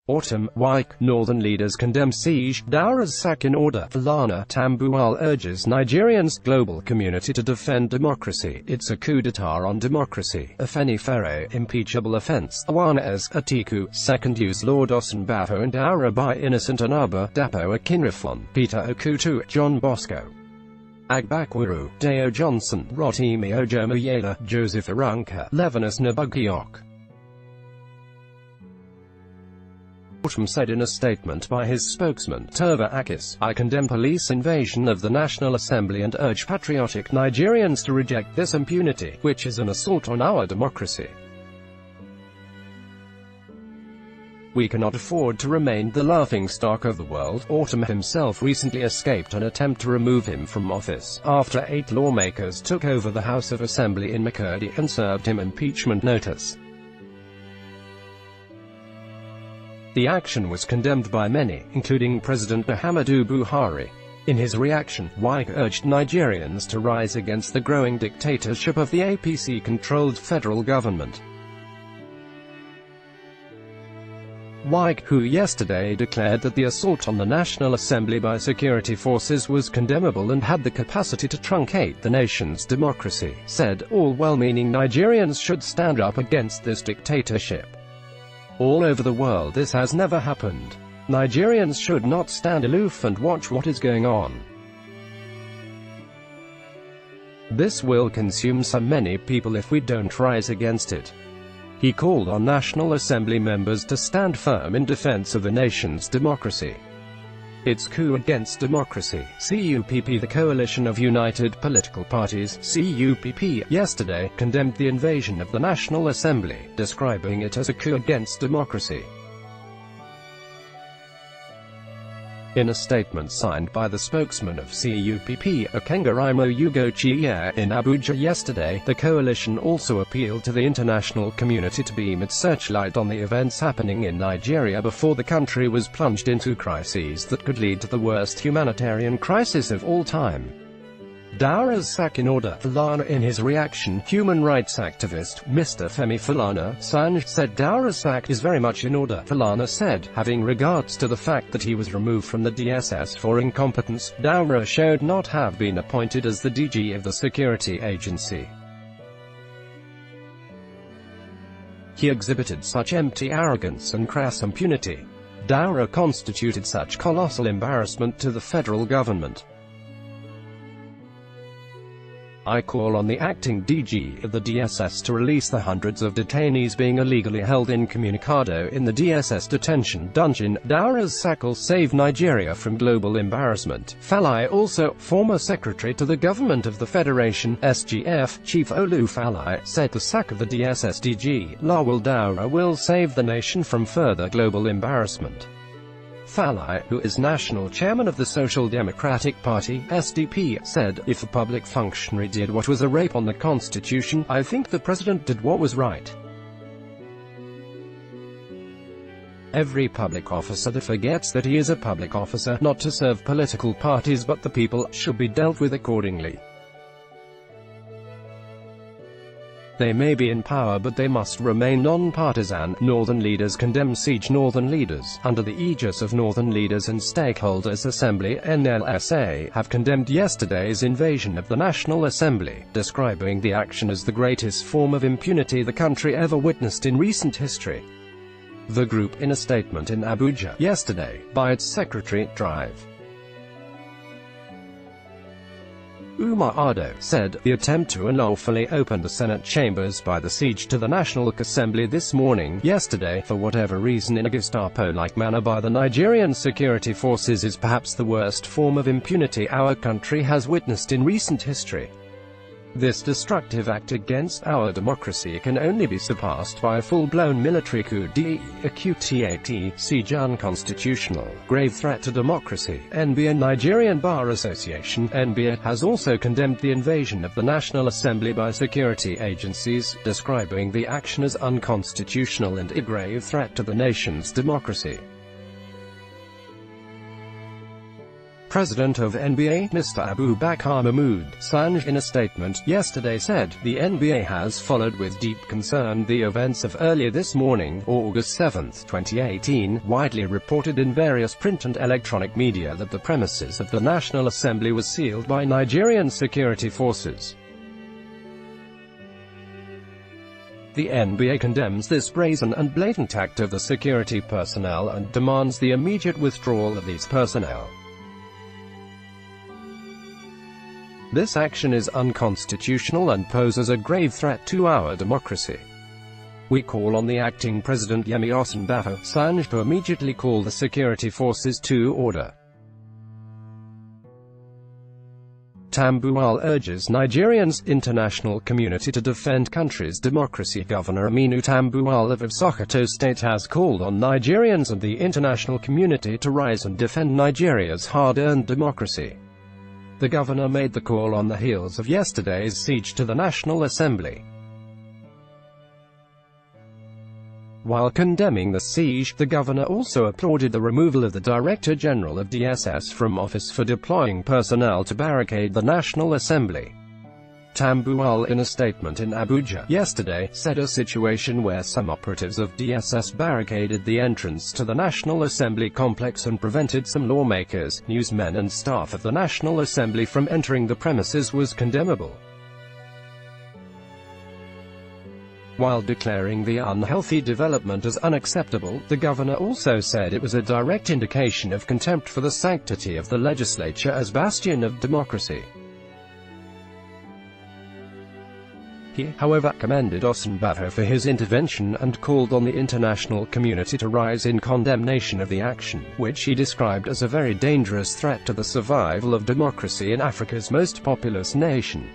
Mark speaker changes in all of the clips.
Speaker 1: Autumn, Wike, Northern leaders condemn siege, Daura's sack in order, Falana, Tambuwal urges Nigerians' global community to defend democracy, it's a coup d'etat on democracy, Afenifere, impeachable offense, Awanas, Atiku, second use Lord Osunbafo and Daura by innocent Anaba, Dapo Akinreflon, Peter Okutu, John Bosco, Agbakwuru, Deo Johnson, Rotimi Ojomoyela, Joseph Aranka, Levinus Nabugiok. Autumn said in a statement by his spokesman, Turva Akis, I condemn police invasion of the National Assembly and urge patriotic Nigerians to reject this impunity, which is an assault on our democracy. We cannot afford to remain the laughingstock of the world. Autumn himself recently escaped an attempt to remove him from office, after 8 lawmakers took over the House of Assembly in Makurdi and served him impeachment notice. The action was condemned by many, including President Muhammadu Buhari. In his reaction, Wike urged Nigerians to rise against the growing dictatorship of the APC-controlled federal government. Wike, who yesterday declared that the assault on the National Assembly by security forces was condemnable and had the capacity to truncate the nation's democracy, said, all well-meaning Nigerians should stand up against this dictatorship. All over the world this has never happened. Nigerians should not stand aloof and watch what is going on. This will consume so many people if we don't rise against it. He called on National Assembly members to stand firm in defense of the nation's democracy. It's coup against democracy. CUPP, the coalition of united political parties, CUPP, yesterday, condemned the invasion of the National Assembly, describing it as a coup against democracy. In a statement signed by the spokesman of CUPP, Okengarimo Ugochie, in Abuja yesterday, the coalition also appealed to the international community to beam its searchlight on the events happening in Nigeria before the country was plunged into crises that could lead to the worst humanitarian crisis of all time. Daura's sack in order, Falana. In his reaction, human rights activist, Mr. Femi Falana-Sanj, said Daura's sack is very much in order. Falana said, having regards to the fact that he was removed from the DSS for incompetence, Daura showed not have been appointed as the DG of the security agency. He exhibited such empty arrogance and crass impunity. Daura constituted such colossal embarrassment to the federal government. I call on the acting DG of the DSS to release the hundreds of detainees being illegally held incommunicado in the DSS detention dungeon. Daura's sack will save Nigeria from global embarrassment. Falai, also former secretary to the government of the Federation, SGF, Chief Olu Falai, said the sack of the DSS DG, Lawal Daura, will save the nation from further global embarrassment. Falai, who is national chairman of the Social Democratic Party, SDP, said, if a public functionary did what was a rape on the Constitution, I think the president did what was right. Every public officer that forgets that he is a public officer, not to serve political parties but the people, should be dealt with accordingly. They may be in power but they must remain non-partisan. Northern leaders condemn siege. Northern leaders, under the aegis of Northern Leaders and Stakeholders Assembly, NLSA, have condemned yesterday's invasion of the National Assembly, describing the action as the greatest form of impunity the country ever witnessed in recent history. The group, in a statement in Abuja yesterday, by its secretary, Drive. Umar Ado, said, the attempt to unlawfully open the Senate chambers by the siege to the National Assembly this morning, yesterday, for whatever reason in a Gestapo-like manner by the Nigerian security forces is perhaps the worst form of impunity our country has witnessed in recent history. This destructive act against our democracy can only be surpassed by a full-blown military coup d'etat, siege unconstitutional, grave threat to democracy. NBA Nigerian Bar Association, NBA, has also condemned the invasion of the National Assembly by security agencies, describing the action as unconstitutional and a grave threat to the nation's democracy. president of NBA, Mr. Abu Bakr Mahmoud Sanj, in a statement yesterday said, "The NBA has followed with deep concern the events of earlier this morning, August 7, 2018, widely reported in various print and electronic media that the premises of the National Assembly was sealed by Nigerian security forces." The NBA condemns this brazen and blatant act of the security personnel and demands the immediate withdrawal of these personnel. This action is unconstitutional and poses a grave threat to our democracy. We call on the acting president Yemi Osinbajo Sanj to immediately call the security forces to order. Tambuwal urges Nigerians' international community to defend country's democracy. Governor Aminu Tambuwal of Sokoto State has called on Nigerians and the international community to rise and defend Nigeria's hard-earned democracy. The governor made the call on the heels of yesterday's siege to the National Assembly. While condemning the siege, the governor also applauded the removal of the Director General of DSS from office for deploying personnel to barricade the National Assembly. Tambuwal, in a statement in Abuja yesterday, said a situation where some operatives of DSS barricaded the entrance to the National Assembly complex and prevented some lawmakers, newsmen and staff of the National Assembly from entering the premises was condemnable. While declaring the unhealthy development as unacceptable, the governor also said it was a direct indication of contempt for the sanctity of the legislature as bastion of democracy. He, however, commended Osinbajo for his intervention and called on the international community to rise in condemnation of the action, which he described as a very dangerous threat to the survival of democracy in Africa's most populous nation.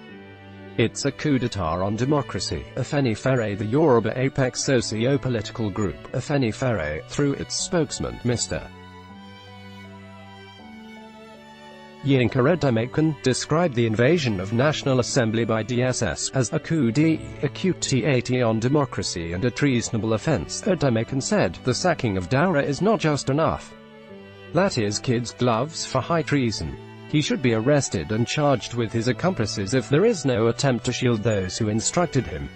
Speaker 1: "It's a coup d'etat on democracy," Afenifere, the Yoruba apex socio-political group, Afenifere, through its spokesman, Mr. Yinka Edemekun, described the invasion of National Assembly by DSS as a coup d'etat on democracy and a treasonable offense. Edemekun said, "The sacking of Daura is not just enough. That is kids' gloves for high treason. He should be arrested and charged with his accomplices if there is no attempt to shield those who instructed him.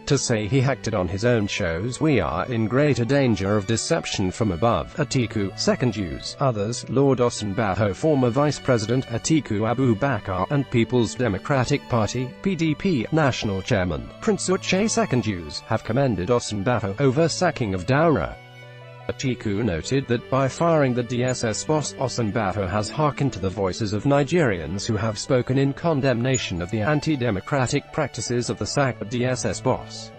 Speaker 1: To say he acted on his own shows we are in greater danger of deception from above." Atiku, second use. Others, Lord Osinbajo, former Vice President Atiku Abubakar, and People's Democratic Party, PDP, National Chairman, Prince Uche, second use, have commended Osinbajo over sacking of Daura. Atiku noted that by firing the DSS boss, Osinbajo has hearkened to the voices of Nigerians who have spoken in condemnation of the anti-democratic practices of the sacked DSS boss.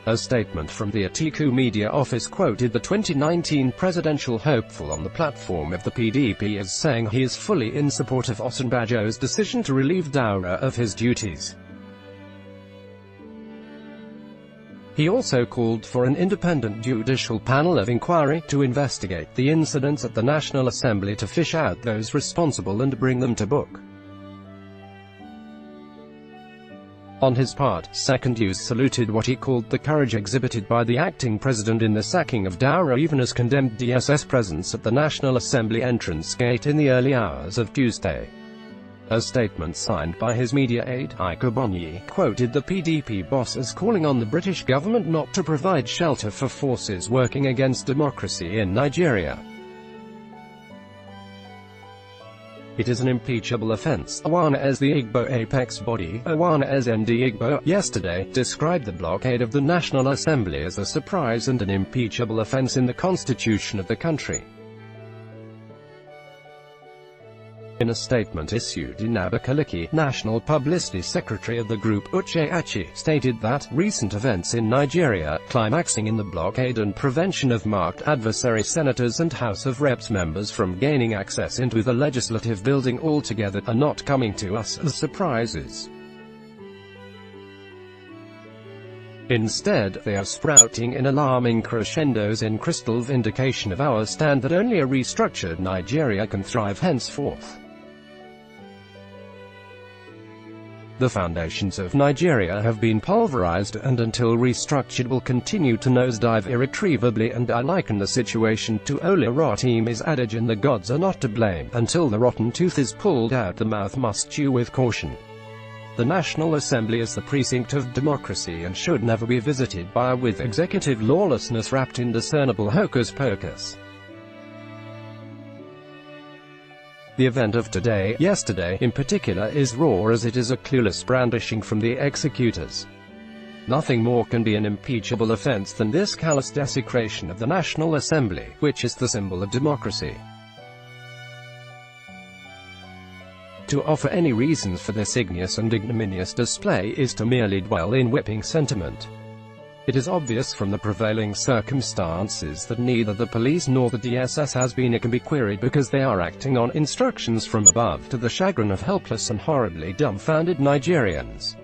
Speaker 1: A statement from the Atiku media office quoted the 2019 presidential hopeful on the platform of the PDP as saying he is fully in support of Osinbajo's decision to relieve Daura of his duties. He also called for an independent judicial panel of inquiry to investigate the incidents at the National Assembly to fish out those responsible and bring them to book. On his part, Second Use saluted what he called the courage exhibited by the acting president in the sacking of Daura, even as condemned DSS presence at the National Assembly entrance gate in the early hours of Tuesday. A statement signed by his media aide, Ike Obonyi, quoted the PDP boss as calling on the British government not to provide shelter for forces working against democracy in Nigeria. It is an impeachable offense. Awana, as the Igbo apex body, Awana as ND Igbo, yesterday, described the blockade of the National Assembly as a surprise and an impeachable offense in the constitution of the country. In a statement issued in Abakaliki, National Publicity Secretary of the group Uche Achi stated that recent events in Nigeria, climaxing in the blockade and prevention of marked adversary senators and House of Reps members from gaining access into the legislative building altogether, are not coming to us as surprises. Instead, they are sprouting in alarming crescendos in crystal vindication of our stand that only a restructured Nigeria can thrive henceforth. The foundations of Nigeria have been pulverized and until restructured will continue to nosedive irretrievably, and I liken the situation to Oloratime's adage in The Gods Are Not to Blame. Until the rotten tooth is pulled out, the mouth must chew with caution. The National Assembly is the precinct of democracy and should never be visited by with executive lawlessness wrapped in discernible hocus-pocus. The event of today, yesterday, in particular, is raw as it is a clueless brandishing from the executors. Nothing more can be an impeachable offense than this callous desecration of the National Assembly, which is the symbol of democracy. To offer any reasons for this igneous and ignominious display is to merely dwell in whipping sentiment. It is obvious from the prevailing circumstances that neither the police nor the DSS has been can be queried because they are acting on instructions from above, to the chagrin of helpless and horribly dumbfounded Nigerians.